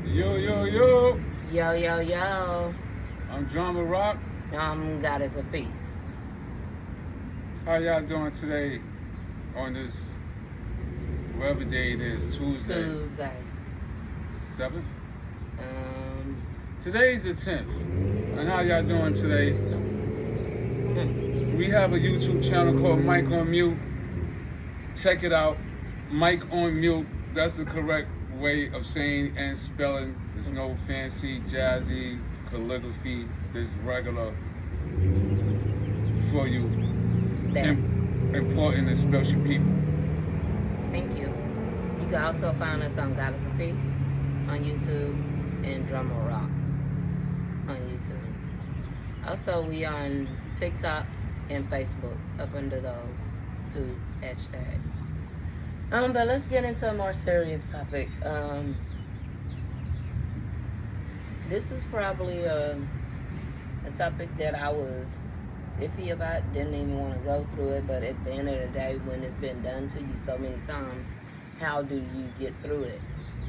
Yo, yo, yo. Yo, yo, yo. I'm Drama Rock. Goddess of Peace. How y'all doing today on this, whatever day it is, Tuesday, Tuesday. 7th? Um, Today's the 10th. And how y'all doing today? We have a YouTube channel called Mike on Mute. Check it out. Mike on Mute. That's the correct way of saying and spelling. There's no fancy, jazzy calligraphy. There's regular for you. that. Important and special people. Thank you. You can also find us on Goddess of Peace on YouTube and Drummer Rock on YouTube. Also, we on TikTok and Facebook up under those two hashtags. But let's get into a more serious topic. This is probably a topic that I was iffy about, didn't even want to go through it, but at the end of the day, when it's been done to you so many times, how do you get through it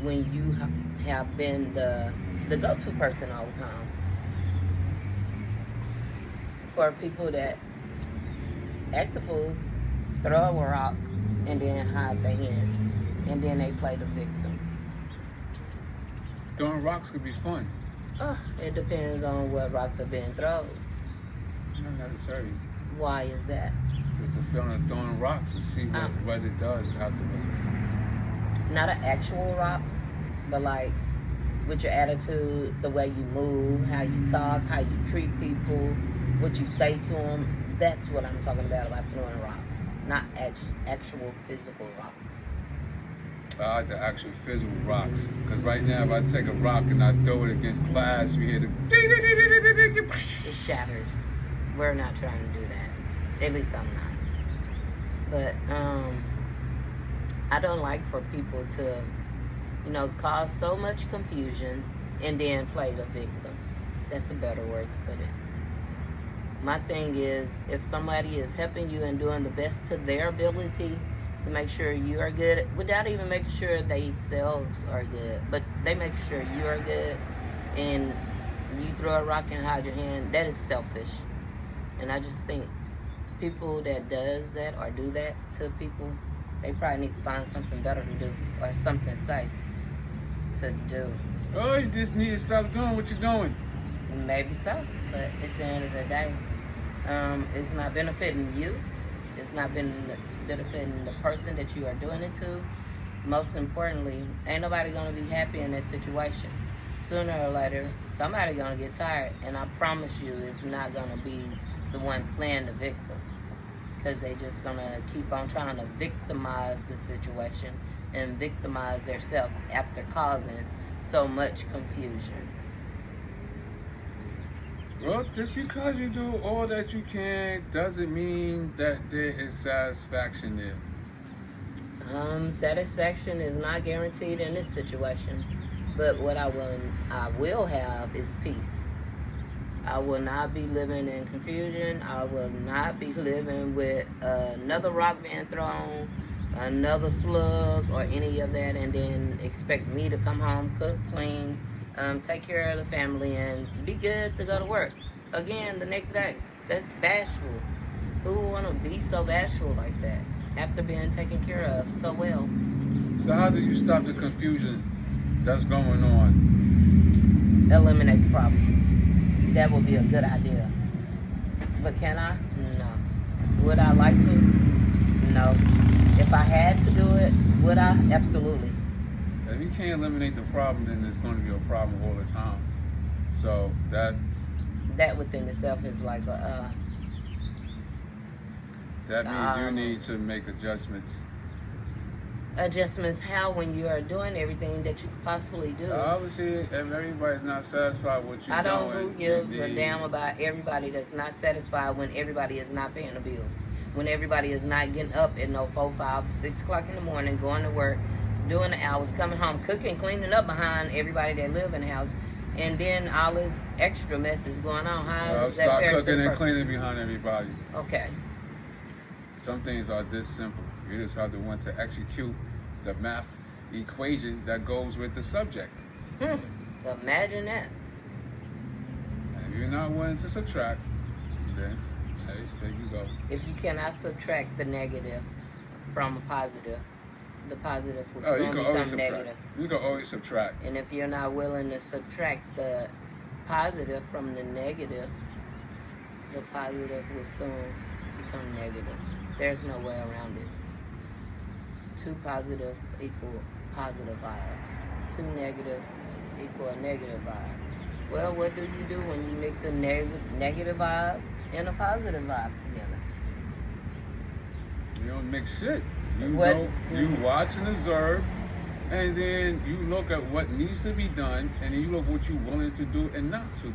when you have been the go-to person all the time? For people that act the fool, throw a rock, and then hide their hand, and then they play the victim. Throwing rocks could be fun. It depends on what rocks are being thrown. Not necessarily. Why is that? Just a feeling of throwing rocks to see what it does afterwards. Not an actual rock, but like with your attitude, the way you move, how you talk, how you treat people, what you say to them. That's what I'm talking about throwing rocks, not actual physical rocks. I like the actual physical rocks. Because right now, if I take a rock and I throw it against glass, you hear the... It shatters. We're not trying to do that. At least I'm not. But I don't like for people to, cause so much confusion and then play the victim. That's a better word to put it. My thing is, if somebody is helping you and doing the best to their ability to make sure you are good, without even making sure they selves are good, but they make sure you are good, and you throw a rock and hide your hand, that is selfish. And I just think people that does that or do that to people, they probably need to find something better to do or something safe to do. Oh, you just need to stop doing what you're doing. Maybe so, but at the end of the day, it's not benefiting you. It's not benefiting the person that you are doing it to. Most importantly, ain't nobody gonna be happy in that situation. Sooner or later, somebody gonna get tired, and I promise you, it's not gonna be the one playing the victim, because they just gonna keep on trying to victimize the situation and victimize themselves after causing so much confusion. Well, just because you do all that you can doesn't mean that there is satisfaction there. Satisfaction is not guaranteed in this situation, but what I will have is peace. I will not be living in confusion. I will not be living with another rock being thrown, another slug, or any of that, and then expect me to come home, cook, clean, take care of the family, and be good to go to work again the next day. That's bashful. Who would want to be so bashful like that after being taken care of so well? So how do you stop the confusion that's going on? Eliminate the problem. That would be a good idea. But can I? No. Would I like to? No. If I had to do it, would I? Absolutely. If you can't eliminate the problem, then there's going to be a problem all the time. So that within itself is like that means you need to make adjustments. Adjustments how, when you are doing everything that you could possibly do? Obviously, if everybody's not satisfied with what you're doing, I don't who gives a damn about everybody that's not satisfied when everybody is not paying the bill. When everybody is not getting up at 4, 5, 6 o'clock in the morning, going to work, doing the hours, coming home, cooking, cleaning up behind everybody that live in the house, and then all this extra mess is going on. How is that fair to the person? Start cooking and cleaning behind everybody. Okay. Some things are this simple. You just have to want to execute the math equation that goes with the subject. Imagine that. And if you're not willing to subtract, then, hey, there you go. If you cannot subtract the negative from a positive, the positive will Oh, you soon can always become subtract. negative. You can always subtract. And if you're not willing to subtract the positive from the negative, the positive will soon become negative. There's no way around it. 2 positive equal positive vibes. 2 negatives equal a negative vibe. Well, what do you do when you mix a negative vibe and a positive vibe together? You don't mix shit. You What- go, you watch and observe, and then you look at what needs to be done, and then you look what you're willing to do and not to.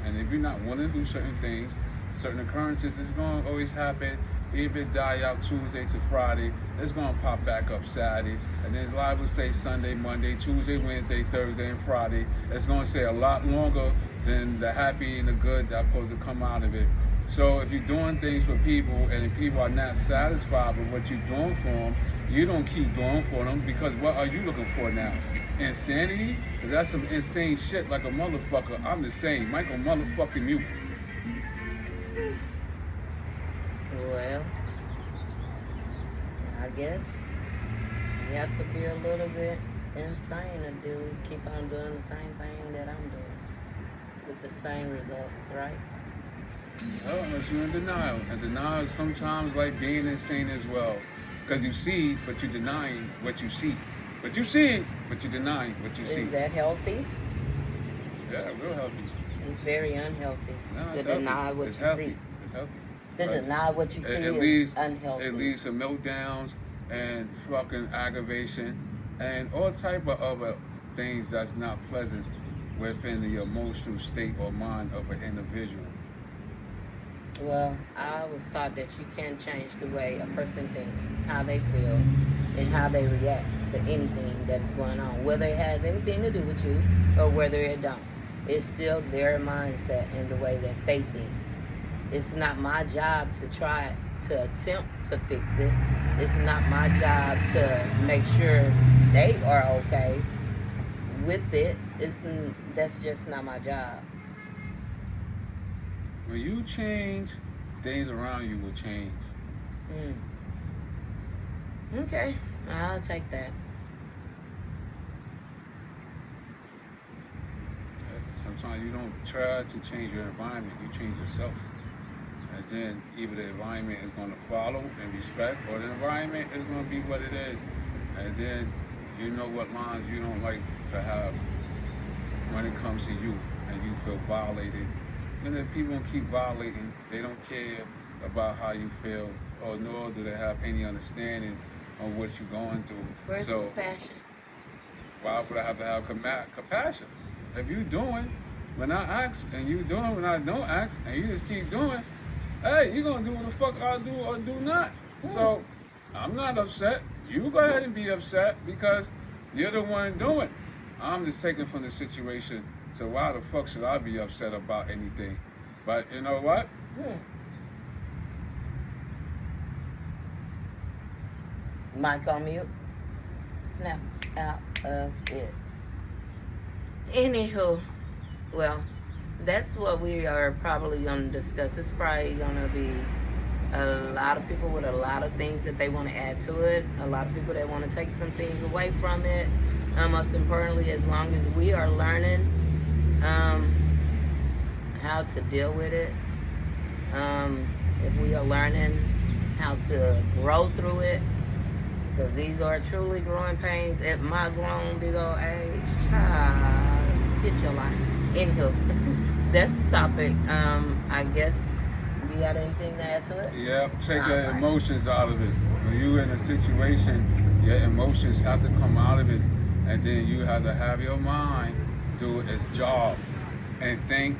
And if you're not willing to do certain things, certain occurrences, it's going to always happen. If it die out Tuesday to Friday, it's going to pop back up Saturday. And then it's liable to stay Sunday, Monday, Tuesday, Wednesday, Thursday, and Friday. It's going to stay a lot longer than the happy and the good that's supposed to come out of it. So if you're doing things for people and if people are not satisfied with what you're doing for them, you don't keep doing for them, because what are you looking for now? Insanity? Because that's some insane shit like a motherfucker. I'm the same. Michael motherfucking Mute. Well, I guess you have to be a little bit insane to keep on doing the same thing that I'm doing with the same results, right? Well, unless you're in denial. And denial is sometimes like being insane as well. Because you see, but you're denying what you see. But you see it, but you're denying what you see. Is that healthy? Yeah, real healthy. It's very unhealthy No, to it's deny healthy. what It's you healthy. see. It's healthy. To But deny what you see it is leads, unhealthy. It leads to meltdowns and fucking aggravation and all type of other things that's not pleasant within the emotional state or mind of an individual. Well, I was taught that you can't change the way a person thinks, how they feel, and how they react to anything that is going on, whether it has anything to do with you or whether it don't. It's still their mindset and the way that they think. It's not my job to try to attempt to fix it. It's not my job to make sure they are okay with it. That's just not my job. When you change, things around you will change. Okay, I'll take that. Sometimes you don't try to change your environment, you change yourself. And then either the environment is going to follow and respect, or the environment is going to be what it is. And then you know what lines you don't like to have when it comes to you, and you feel violated. And then people keep violating, they don't care about how you feel, or nor do they have any understanding on what you're going through. Where's So compassion? why would I have to have compassion? If you doing when I ask, and you doing when I don't ask, and you just keep doing, hey, you gonna do what the fuck I do or do not. So I'm not upset. You go ahead and be upset because you're the one doing. I'm just taking from the situation. So why the fuck should I be upset about anything? But you know what? Mic on mute. Snap out of it. Anywho, well, that's what we are probably going to discuss. It's probably going to be a lot of people with a lot of things that they want to add to it. A lot of people that want to take some things away from it. Most importantly, as long as we are learning how to deal with it, if we are learning how to grow through it, because these are truly growing pains at my grown big old age. Child, get your life. Anywho, that's the topic. I guess you got anything to add to it? Yeah, take your emotions out of it. When you're in a situation, your emotions have to come out of it, and then you have to have your mind do its job and think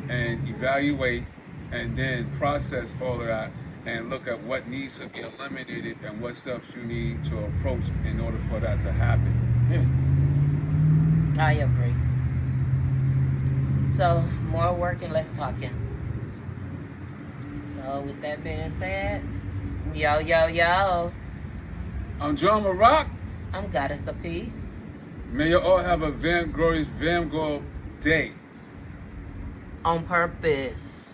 and evaluate and then process all of that and look at what needs to be eliminated and what steps you need to approach in order for that to happen. I agree. So, more work and less talking. So, with that being said, yo. I'm John Rock. I'm Goddess of Peace. May you all have a glorious Van Gogh day. On purpose.